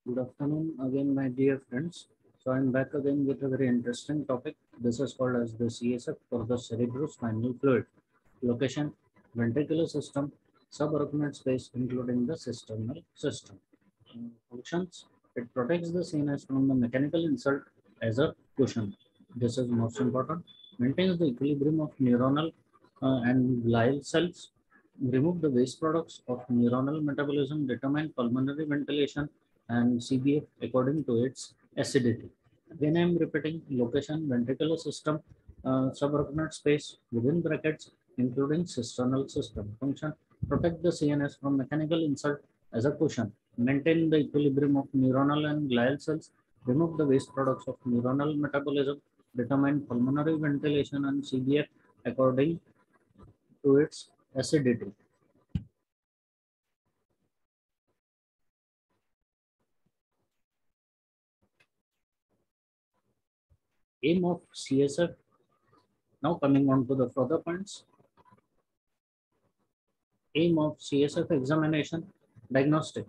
Good afternoon again, my dear friends. So I'm back again with a very interesting topic. This is called as the CSF for the cerebrospinal fluid. Location, ventricular system, subarachnoid space, including the systemic system. Functions, it protects the CNS from the mechanical insult as a cushion. This is most important. Maintains the equilibrium of neuronal and glial cells. Remove the waste products of neuronal metabolism, determine pulmonary ventilation and CBF according to its acidity. Again, I am repeating location, ventricular system, subarachnoid space within brackets, including cysternal system. Function, protect the CNS from mechanical insult as a cushion. Maintain the equilibrium of neuronal and glial cells. Remove the waste products of neuronal metabolism. Determine pulmonary ventilation and CBF according to its acidity. Aim of CSF. Now coming on to the further points. Aim of CSF examination, diagnostic,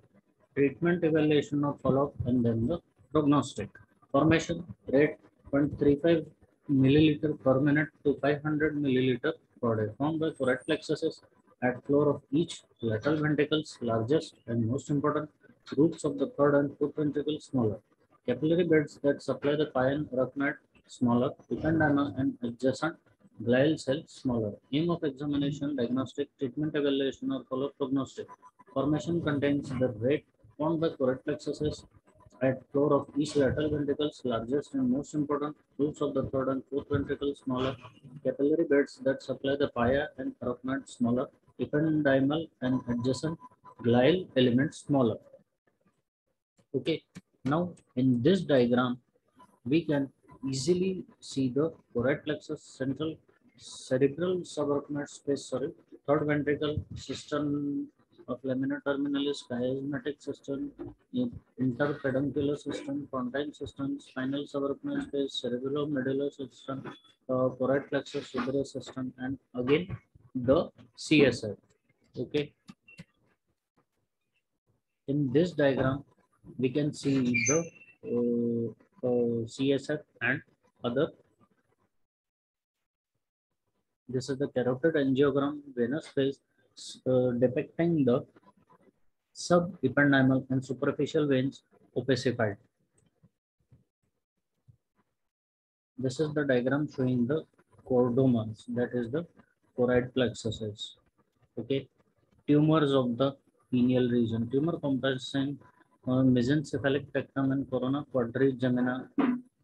treatment, evaluation of follow-up, and then the prognostic. Formation rate 0.35 milliliter per minute to 500 milliliter per day, formed by correct plexuses at floor of each lateral ventricles, largest and most important, roots of the third and fourth ventricle smaller. Capillary beds that supply the pie and arachnoid smaller, ependyma and adjacent glial cells smaller. Aim of examination, diagnostic, treatment evaluation or follow-up prognostic. Formation contains the rate formed by correct plexuses at floor of each lateral ventricles, largest and most important, roots of the third and fourth ventricle smaller, capillary beds that supply the pia and arachnoid smaller, ependymal and adjacent glial elements smaller. Okay, now in this diagram, we can easily see the correct plexus, central cerebral subarachnoid space, third ventricle, system of lamina terminalis, chiasmatic system, interpeduncular system, pontine system, spinal subarachnoid space, cerebromedullary system, correct plexus, superior system, and again the CSF. Okay, in this diagram, we can see the CSF and other. This is the carotid angiogram venous phase depicting the subependymal and superficial veins opacified. This is the diagram showing the chordomas, that is the choroid plexuses. Okay, tumors of the pineal region. Tumor comprising mesencephalic tectum and corona quadrigemina,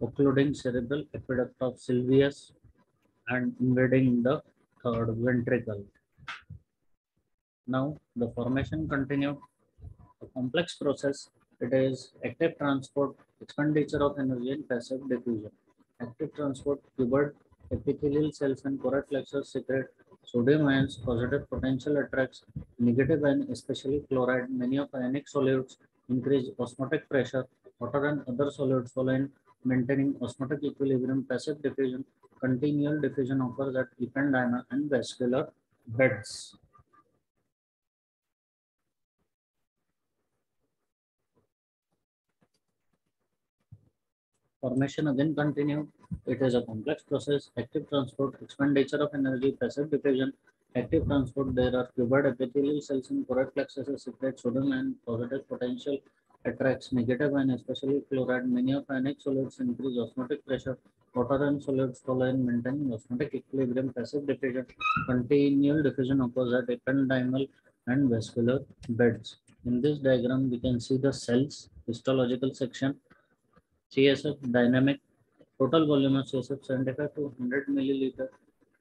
occluding cerebral aqueduct of Sylvius and invading the third ventricle. Now the formation continued, a complex process. It is active transport, expenditure of energy and passive diffusion. Active transport, cuboid epithelial cells and choroid plexus secrete sodium ions, positive potential attracts negative ion, especially chloride. Many of ionic solids increase osmotic pressure. Water and other solids follow in maintaining osmotic equilibrium. Passive diffusion, continual diffusion occurs at ependyma and vascular beds. Formation again continued. It is a complex process. Active transport, expenditure of energy, passive diffusion. Active transport, there are cuboid epithelial cells in choroid plexuses secrete sodium and positive potential attracts negative ion, especially chloride. Many of ionic solids increase osmotic pressure. Water and solids follow in maintaining osmotic equilibrium. Passive diffusion, continual diffusion occurs at ependymal and vascular beds. In this diagram, we can see the cells, histological section, CSF dynamic, total volume of CSF 75 to 100 milliliter,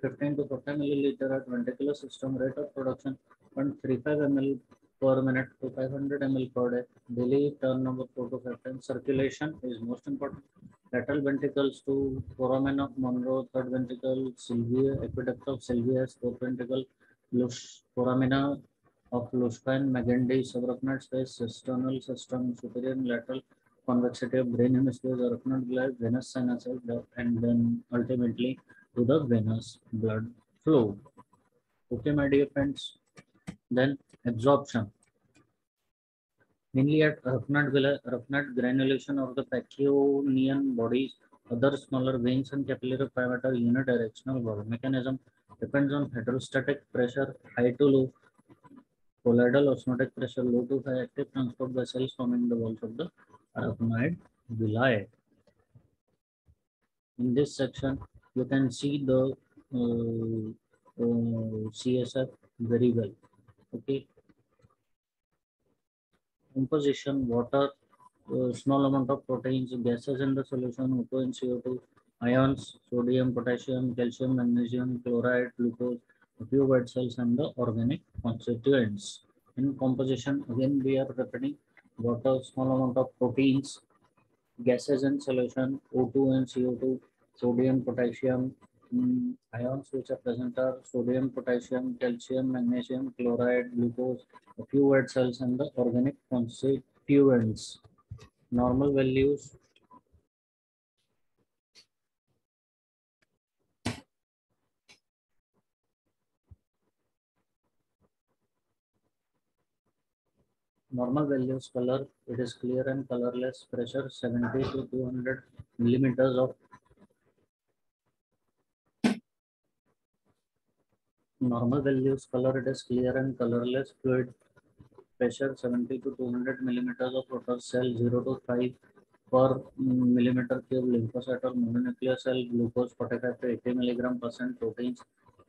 15 to 40 milliliter at ventricular system, rate of production 0.35 ml per minute to 500 ml per day. Daily turnover 4 to 5 times. Circulation is most important. Lateral ventricles to foramen of Monroe, third ventricle, Sylvia, aqueduct of Sylvius, fourth ventricle, foramina of Lushpine, Magendie, subarachnoid space, cysternal system, superior and lateral convexity of brain hemispheres, arachnoid gland, venous sinuses, and then ultimately to the venous blood flow. Okay, my dear friends. Then absorption. mainly at rough-nut granulation of the pachyonian bodies. Other smaller veins and capillary pivot are unidirectional valve. Mechanism depends on hydrostatic pressure, high to low, colloidal osmotic pressure, low to high, active transport by cells forming the walls of the arachnoid villi. In this section, you can see the CSF very well. Okay, composition, water, small amount of proteins, gases in the solution, O2 and CO2, ions, sodium, potassium, calcium, magnesium, chloride, glucose, a few white cells, and the organic constituents. In composition, again we are repeating water, small amount of proteins, gases in solution, O2 and CO2, sodium, potassium, ions which are present are sodium, potassium, calcium, magnesium, chloride, glucose, a few white cells, and the organic constituents. Normal values, normal values, color, it is clear and colorless, pressure 70 to 200 millimeters of normal values, color, it is clear and colorless, fluid, pressure 70 to 200 millimeters of rotor cell, 0 to 5 per millimeter cube lymphocyte or mononuclear cell, glucose 45 to 80 milligram percent, proteins,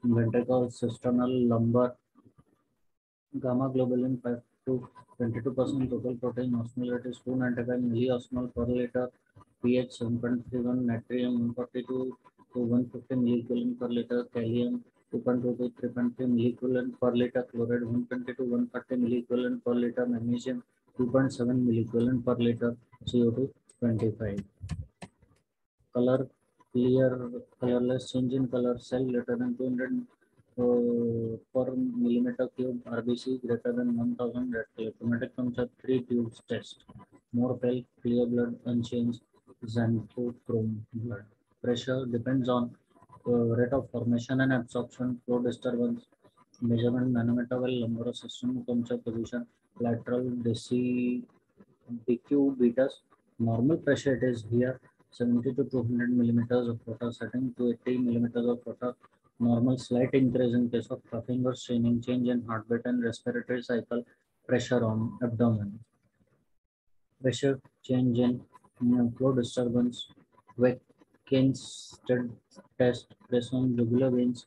ventricle, cisternal, lumbar, gamma globulin 5 to 22% total protein, osmolarity is 295 milliosmol per liter, pH 7.31, natrium 142 to 150 milliequivalent per liter, kalium 2.2 to 3.3 milliequivalent per liter, chloride 120 to 130 milliequivalent per liter, magnesium 2.7 milliequivalent per liter, CO2 25. Color, clear, colorless, change in color, cell greater than 200 per millimeter cube, RBC greater than 1000 red cell. Chromatic comes at 3 tubes test. More pale, clear blood, unchanged, xanthochrome blood. Pressure depends on rate of formation and absorption, flow disturbance, measurement, manometer, well, lumbar system, comes at position, lateral, DQ betas. Normal pressure it is here 70 to 200 millimeters of water, setting to 80 millimeters of water. Normal slight increase in case of coughing or straining, change in heartbeat and respiratory cycle, pressure on abdomen. Pressure change in flow disturbance, Watkins test, press on jugular veins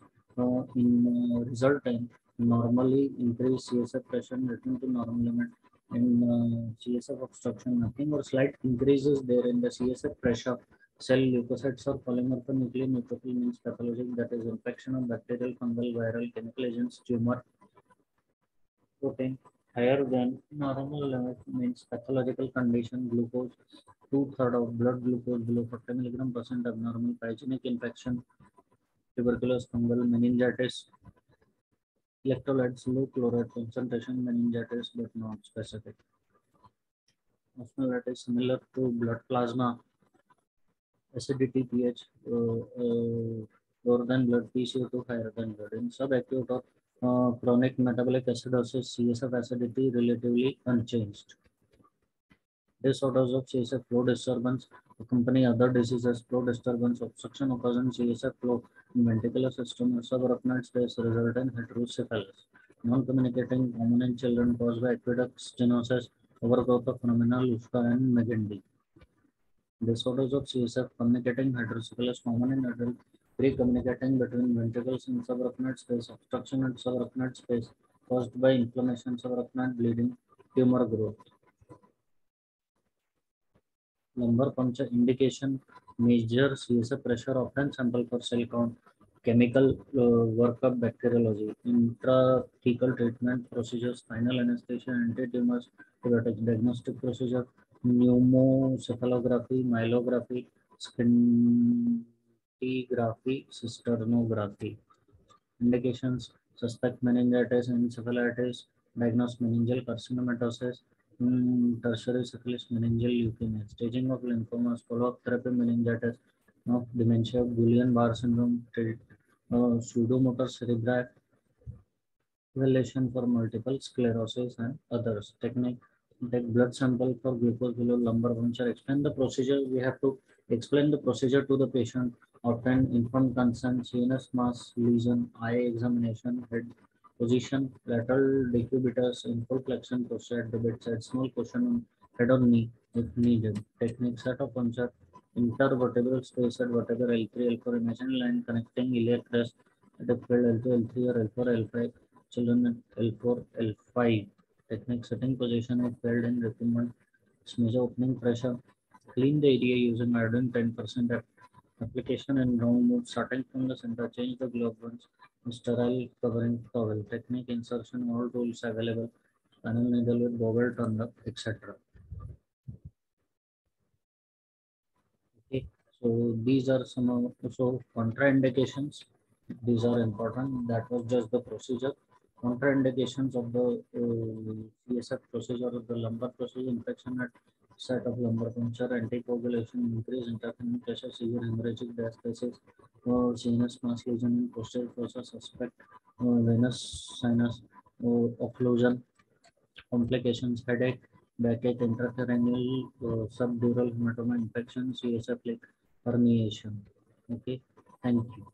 in resultant normally increase CSF pressure return to normal limit. In CSF obstruction, nothing or slight increases there in the CSF pressure. Cell leukocytes or polymorphonuclear neutrophil means pathologic, that is infection of bacterial, fungal, viral, chemical agents, tumor. Protein higher than normal limit means pathological condition, glucose, two-thirds of blood glucose below 40 milligram percent abnormal, pyogenic infection, tuberculosis, fungal, meningitis, electrolytes, low chloride concentration, meningitis, but not specific. Osmolality similar to blood plasma, acidity, pH lower than blood, PCO2 higher than blood. In subacute or chronic metabolic acidosis, CSF acidity relatively unchanged. Disorders of CSF flow disturbance accompany other diseases. Flow disturbance obstruction occurs in CSF flow in ventricular system or subarachnoid space, result in hydrocephalus. Non-communicating common in children caused by aqueduct stenosis, overgrowth of phenomena Luschka and Megendie. Disorders of CSF communicating hydrocephalus common in adult, pre-communicating between ventricles in subarachnoid space, obstruction at subarachnoid space caused by inflammation, subarachnoid bleeding, tumor growth. Lumbar puncture indication, measure CSF pressure, often sample for cell count, chemical workup, bacteriology, intrathecal treatment procedure, spinal anesthesia, anti-tumors, diagnostic procedure, pneumocephalography, myelography, scintigraphy, cysternography. Indications, suspect meningitis, encephalitis, diagnose meningeal carcinomatosis, tertiary syphilis, meningeal leukemia, staging of lymphomas, follow-up therapy, meningitis, of dementia, Guillain-Barré syndrome, pseudomotor cerebri, evaluation for multiple sclerosis and others. Technique, Take blood sample for glucose below lumbar puncture. Explain the procedure. We have to explain the procedure to the patient. Obtain informed consent, CNS mass lesion, eye examination, head position, lateral decubitus, inflection posture at the bedside, small cushion on head or knee if needed. Technique set of puncture, intervertebral space at vertebra L3, L4, imagine line connecting iliac crest at a field L2, L3 or L4, L5, children at L4, L5. Technique setting position of failed in refinement, measure opening pressure, clean the area using iodine 10% application and round move starting from the center, change the glove once, sterile covering towel, technique insertion, all tools available, spinal needle with bobble turned up, etc. Okay, so these are some of so contraindications. These are important. That was just the procedure. Contraindications of the CSF procedure of the lumbar procedure: infection at site of lumbar puncture, anticoagulation, increased intracranial pressure, severe hemorrhagic diastasis, CNS mass lesion in posterior fossa, suspect venous sinus occlusion, complications, headache, backache, intracranial, subdural hematoma infection, CSF like herniation. Okay, thank you.